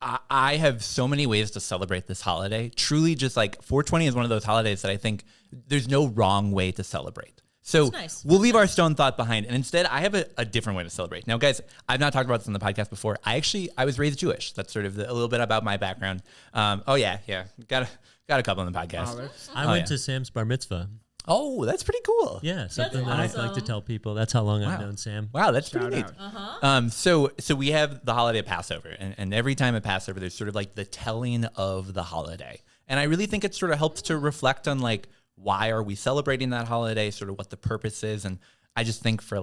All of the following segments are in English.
I have so many ways to celebrate this holiday. Truly, just like 420 is one of those holidays that I think there's no wrong way to celebrate. So nice. We'll leave our stone thought behind. And instead, I have a different way to celebrate. Now, guys, I've not talked about this on the podcast before. I was raised Jewish. That's sort of a little bit about my background. Yeah. Got a couple on the podcast. I went to Sam's bar mitzvah. Oh, that's pretty cool. Yeah, something that awesome. I like to tell people. That's how long I've known Sam. Wow, that's pretty neat. So we have the holiday of Passover, and every time at Passover, there's sort of like the telling of the holiday. And I really think it sort of helps to reflect on like, why are we celebrating that holiday, sort of what the purpose is. And I just think for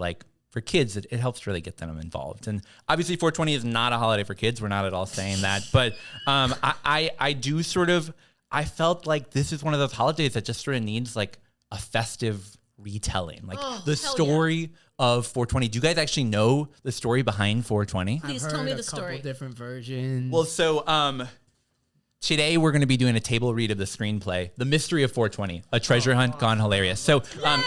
kids, it helps really get them involved. And obviously 420 is not a holiday for kids. We're not at all saying that. But I felt like this is one of those holidays that just sort of needs like a festive retelling. Like the story of 420. Do you guys actually know the story behind 420? Please tell me the story. I've heard a couple different versions. Well, so today we're going to be doing a table read of the screenplay, The Mystery of 420, A Treasure Hunt Gone Hilarious. So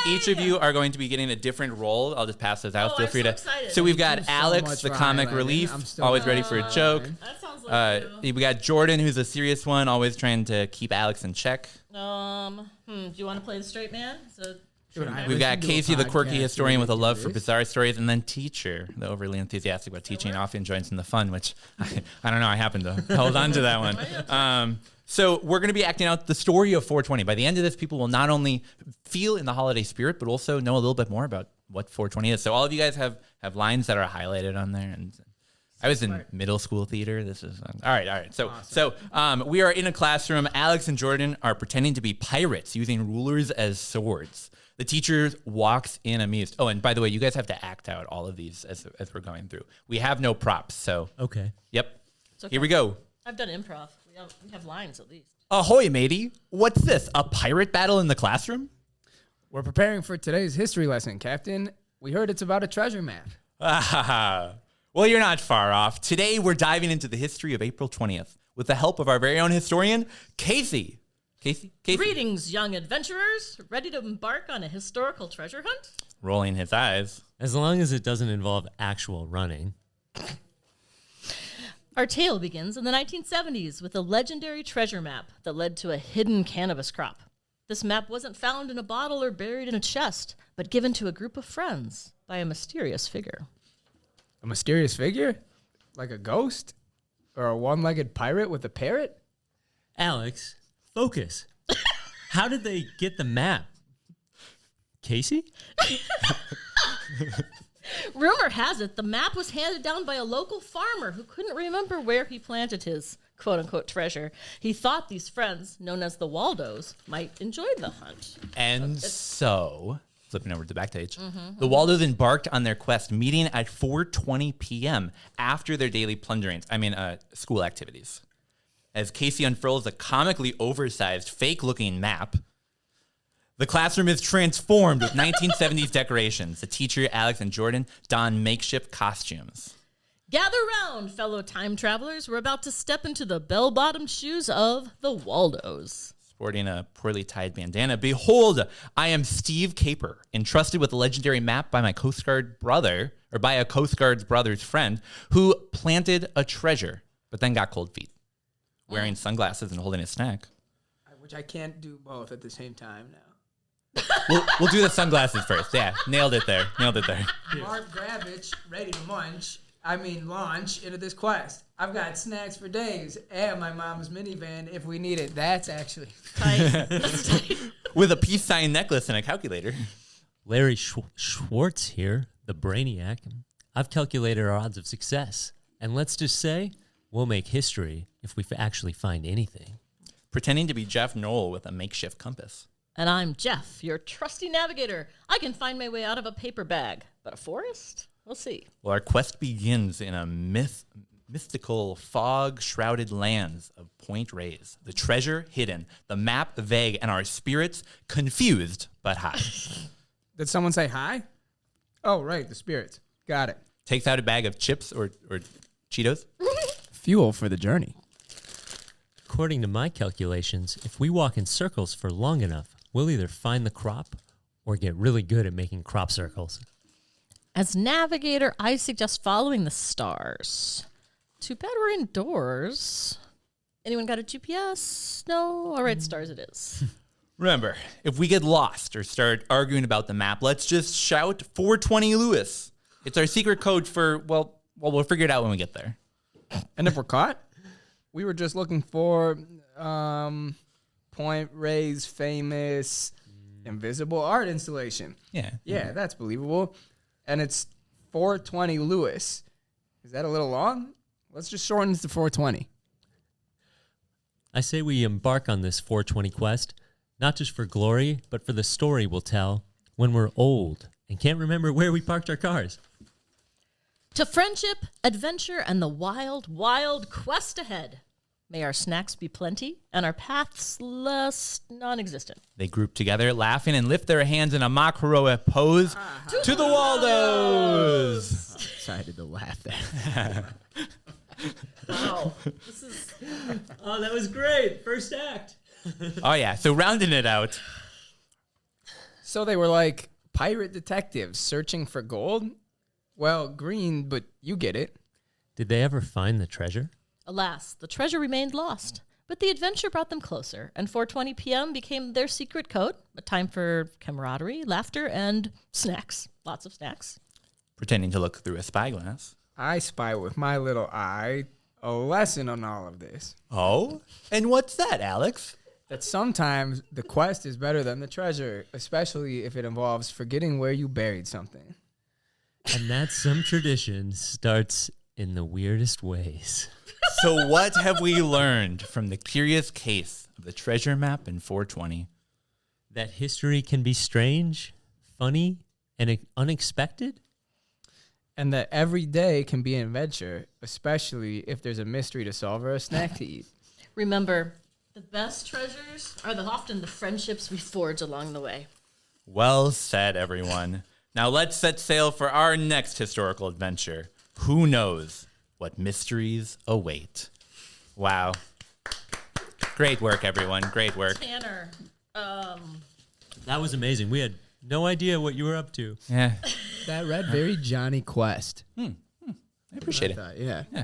each of you are going to be getting a different role. I'll just pass those out. Feel free to. Excited. So we've got Alex, the comic relief, always ready for a joke. That sounds like We got Jordan, who's a serious one, always trying to keep Alex in check. Do you want to play the straight man? We've got Casey, the quirky historian with a love for bizarre stories, and then Teacher, the overly enthusiastic about teaching, often joins in the fun, which I don't know. I happen to hold on to that one. So we're going to be acting out the story of 420. By the end of this, people will not only feel in the holiday spirit, but also know a little bit more about what 420 is. So all of you guys have lines that are highlighted on there, and I was in middle school theater. This is all right. So we are in a classroom. Alex and Jordan are pretending to be pirates using rulers as swords. The teacher walks in amused. Oh, and by the way, you guys have to act out all of these as we're going through. We have no props, so. Okay. Yep. Okay. Here we go. I've done improv. We have lines at least. Ahoy, matey. What's this, a pirate battle in the classroom? We're preparing for today's history lesson, Captain. We heard it's about a treasure map. Well, you're not far off. Today, we're diving into the history of April 20th with the help of our very own historian, Casey. Casey? Greetings, young adventurers. Ready to embark on a historical treasure hunt? Rolling his eyes. As long as it doesn't involve actual running. Our tale begins in the 1970s with a legendary treasure map that led to a hidden cannabis crop. This map wasn't found in a bottle or buried in a chest, but given to a group of friends by a mysterious figure. A mysterious figure? Like a ghost? Or a one-legged pirate with a parrot? Alex, focus. How did they get the map? Casey? Rumor has it the map was handed down by a local farmer who couldn't remember where he planted his quote-unquote treasure. He thought these friends, known as the Waldos, might enjoy the hunt. And so, flipping over to the back page, the Waldos embarked on their quest, meeting at 4:20 p.m. after their daily school activities. As Casey unfurls a comically oversized, fake-looking map, the classroom is transformed with 1970s decorations. The teacher, Alex, and Jordan don makeshift costumes. Gather round, fellow time travelers. We're about to step into the bell-bottomed shoes of the Waldos. Sporting a poorly tied bandana. Behold, I am Steve Caper, entrusted with the legendary map by my Coast Guard brother, or by a Coast Guard's brother's friend, who planted a treasure, but then got cold feet, wearing sunglasses and holding a snack. Which I can't do both at the same time now. We'll do the sunglasses first. Yeah, nailed it there. Mark Gravich, ready to launch into this quest. I've got snacks for days and my mom's minivan if we need it. That's actually Tight. With a peace sign necklace and a calculator. Larry Schwartz here, the brainiac. I've calculated our odds of success. And let's just say, we'll make history if we actually find anything. Pretending to be Jeff Knoll with a makeshift compass. And I'm Jeff, your trusty navigator. I can find my way out of a paper bag. But a forest? We'll see. Well, our quest begins in a mystical, fog-shrouded lands of Point Reyes. The treasure hidden, the map vague, and our spirits confused but high. Did someone say hi? Oh, right, the spirits. Got it. Takes out a bag of chips or Cheetos. Fuel for the journey. According to my calculations, if we walk in circles for long enough, we'll either find the crop or get really good at making crop circles. As navigator, I suggest following the stars. Too bad we're indoors. Anyone got a GPS? No? All right, stars it is. Remember, if we get lost or start arguing about the map, let's just shout 420 Lewis. It's our secret code for, well, we'll figure it out when we get there. And if we're caught, we were just looking for Point Ray's famous invisible art installation. Yeah. Yeah, that's believable. And it's 420 Lewis. Is that a little long? Let's just shorten it to 420. I say we embark on this 420 quest, not just for glory, but for the story we'll tell when we're old and can't remember where we parked our cars. To friendship, adventure, and the wild, wild quest ahead. May our snacks be plenty and our paths less non-existent. They group together, laughing, and lift their hands in a mock heroic pose to the Waldos. Excited to laugh there. Wow. This is... Oh, that was great. First act. Oh, yeah. So rounding it out. So they were like pirate detectives searching for gold? Well, green, but you get it. Did they ever find the treasure? Alas, the treasure remained lost, but the adventure brought them closer, and 4:20 p.m. became their secret code, a time for camaraderie, laughter, and snacks. Lots of snacks. Pretending to look through a spyglass. I spy with my little eye a lesson on all of this. Oh? And what's that, Alex? That sometimes the quest is better than the treasure, especially if it involves forgetting where you buried something. And that some tradition starts in the weirdest ways. So what have we learned from the curious case of the treasure map in 420? That history can be strange, funny, and unexpected? And that every day can be an adventure, especially if there's a mystery to solve or a snack to eat. Remember, the best treasures are often the friendships we forge along the way. Well said, everyone. Now let's set sail for our next historical adventure. Who knows what mysteries await? Wow. Great work, everyone. Great work. Tanner, That was amazing. We had no idea what you were up to. Yeah. That read very Johnny Quest. I appreciate it. Yeah. Yeah.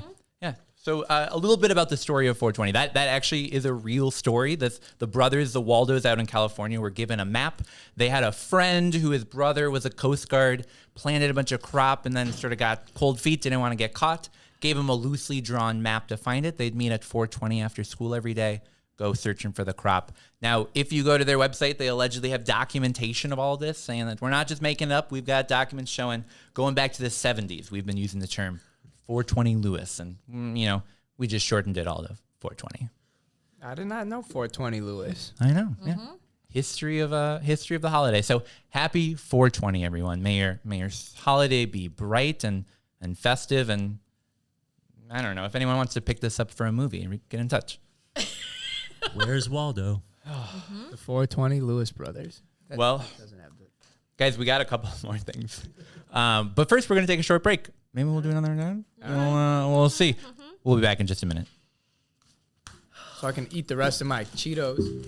So a little bit about the story of 420. That actually is a real story. The brothers, the Waldos out in California, were given a map. They had a friend who his brother was a Coast Guard, planted a bunch of crop, and then sort of got cold feet, didn't want to get caught. Gave him a loosely drawn map to find it. They'd meet at 420 after school every day, go searching for the crop. Now, if you go to their website, they allegedly have documentation of all this, saying that we're not just making it up. We've got documents showing, going back to the 70s, we've been using the term 420 Lewis, and we just shortened it all to 420. I did not know 420 Lewis. I know. Yeah. History of the holiday. So happy 420, everyone. May your holiday be bright and festive. And I don't know if anyone wants to pick this up for a movie, get in touch. Where's Waldo? The 420 Lewis brothers. Well, Doesn't have the... guys, we got a couple more things. But first, we're going to take a short break. Maybe we'll do another round. We'll see. We'll be back in just a minute. So I can eat the rest of my Cheetos.